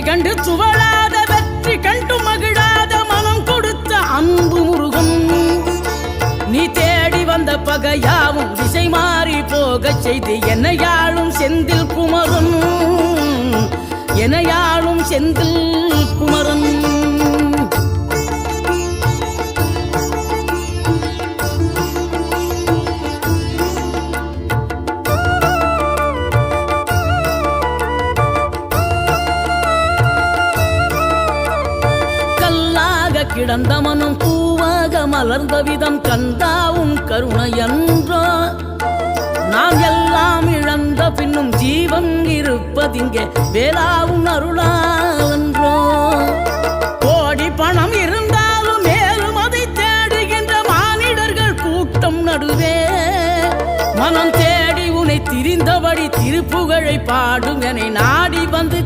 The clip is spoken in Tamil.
கண்டு துவளாத வெற்றி கண்டு மகிழாத மனம் கொடுத்த அன்பு முருகன் நீ தேடி வந்த பகையாவும் திசை மாறி போகச் செய்து என்னையாளும் செந்தில் குமரன் என்னையாளும் செந்தில் குமரன் கிடந்த மனம் பூவாக மலர்ந்த விதம் கந்தாவும் கருணையன்றோ நாம் எல்லாம் இழந்த பின்னும் ஜீவன் இருப்பதிங்கே வேளாவும் அருளாவென்றோ கோடி பணம் இருந்தாலும் மேலும் அதை தேடுகின்ற மானிடர்கள் கூட்டம் நடுவே மனம் தேடி உன்னை திரிந்தபடி திருப்புகழை பாடும் என நாடி வந்து